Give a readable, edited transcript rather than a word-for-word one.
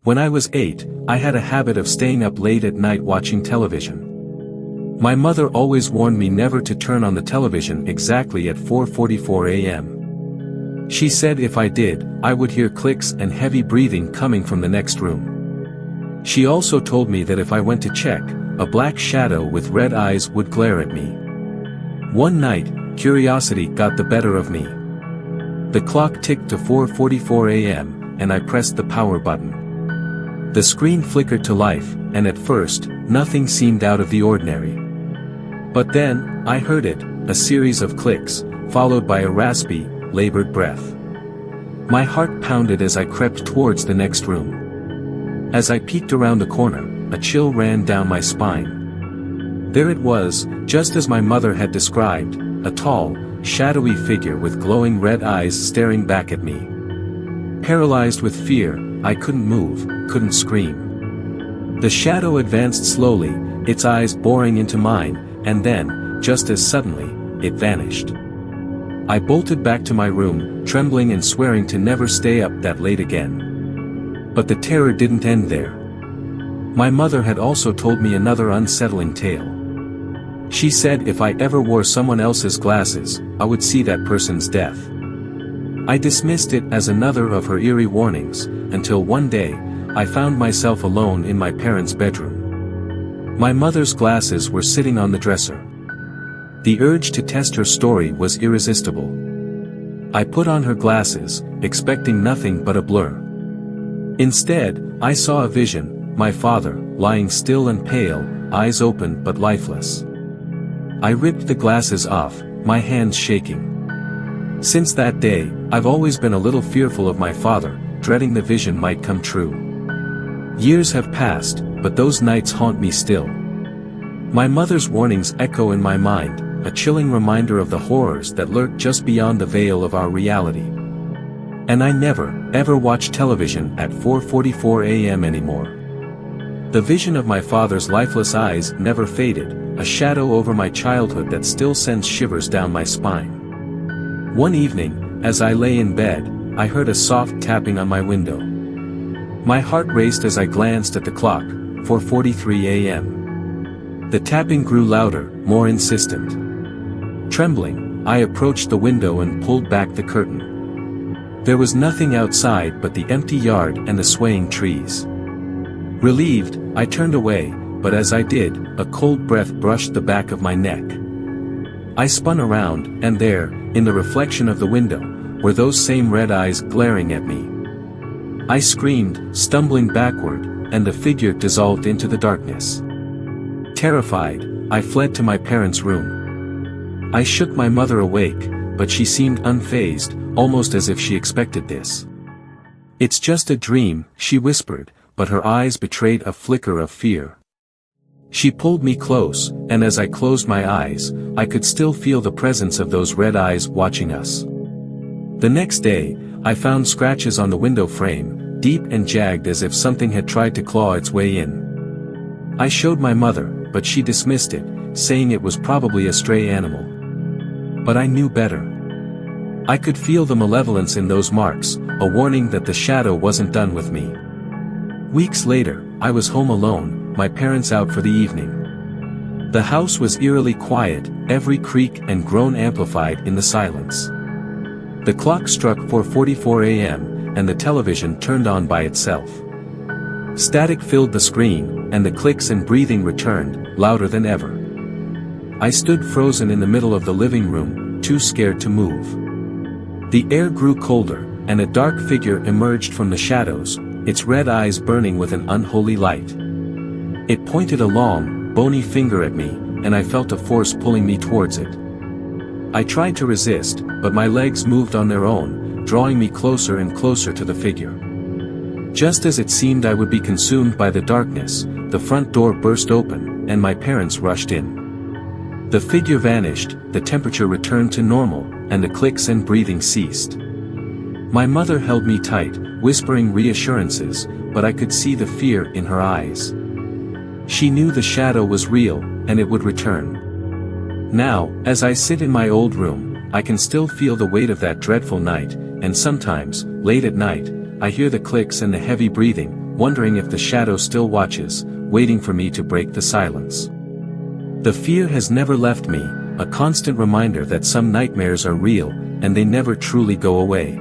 When I was 8, I had a habit of staying up late at night watching television. My mother always warned me never to turn on the television exactly at 4:44 a.m. She said if I did, I would hear clicks and heavy breathing coming from the next room. She also told me that if I went to check, a black shadow with red eyes would glare at me. One night, curiosity got the better of me. The clock ticked to 4:44 a.m., and I pressed the power button. The screen flickered to life, and at first, nothing seemed out of the ordinary. But then, I heard it, a series of clicks, followed by a raspy, labored breath. My heart pounded as I crept towards the next room. As I peeked around the corner, a chill ran down my spine. There it was, just as my mother had described, a tall, shadowy figure with glowing red eyes staring back at me. Paralyzed with fear, I couldn't move, couldn't scream. The shadow advanced slowly, its eyes boring into mine, and then, just as suddenly, it vanished. I bolted back to my room, trembling and swearing to never stay up that late again. But the terror didn't end there. My mother had also told me another unsettling tale. She said if I ever wore someone else's glasses, I would see that person's death. I dismissed it as another of her eerie warnings, until one day, I found myself alone in my parents' bedroom. My mother's glasses were sitting on the dresser. The urge to test her story was irresistible. I put on her glasses, expecting nothing but a blur. Instead, I saw a vision, my father, lying still and pale, eyes open but lifeless. I ripped the glasses off, my hands shaking. Since that day, I've always been a little fearful of my father, dreading the vision might come true. Years have passed, but those nights haunt me still. My mother's warnings echo in my mind, a chilling reminder of the horrors that lurk just beyond the veil of our reality. And I never, ever watch television at 4:44 a.m. anymore. The vision of my father's lifeless eyes never faded, a shadow over my childhood that still sends shivers down my spine. One evening, as I lay in bed, I heard a soft tapping on my window. My heart raced as I glanced at the clock, 4:43 a.m. The tapping grew louder, more insistent. Trembling, I approached the window and pulled back the curtain. There was nothing outside but the empty yard and the swaying trees. Relieved, I turned away, but as I did, a cold breath brushed the back of my neck. I spun around, and there, in the reflection of the window, were those same red eyes glaring at me. I screamed, stumbling backward, and the figure dissolved into the darkness. Terrified, I fled to my parents' room. I shook my mother awake, but she seemed unfazed, almost as if she expected this. "It's just a dream," she whispered, but her eyes betrayed a flicker of fear. She pulled me close, and as I closed my eyes, I could still feel the presence of those red eyes watching us. The next day, I found scratches on the window frame, deep and jagged as if something had tried to claw its way in. I showed my mother, but she dismissed it, saying it was probably a stray animal. But I knew better. I could feel the malevolence in those marks, a warning that the shadow wasn't done with me. Weeks later, I was home alone, my parents out for the evening. The house was eerily quiet, every creak and groan amplified in the silence. The clock struck 4:44 a.m., and the television turned on by itself. Static filled the screen, and the clicks and breathing returned, louder than ever. I stood frozen in the middle of the living room, too scared to move. The air grew colder, and a dark figure emerged from the shadows, its red eyes burning with an unholy light. It pointed a long, bony finger at me, and I felt a force pulling me towards it. I tried to resist, but my legs moved on their own, drawing me closer and closer to the figure. Just as it seemed I would be consumed by the darkness, the front door burst open, and my parents rushed in. The figure vanished, the temperature returned to normal, and the clicks and breathing ceased. My mother held me tight, whispering reassurances, but I could see the fear in her eyes. She knew the shadow was real, and it would return. Now, as I sit in my old room, I can still feel the weight of that dreadful night, and sometimes, late at night, I hear the clicks and the heavy breathing, wondering if the shadow still watches, waiting for me to break the silence. The fear has never left me, a constant reminder that some nightmares are real, and they never truly go away.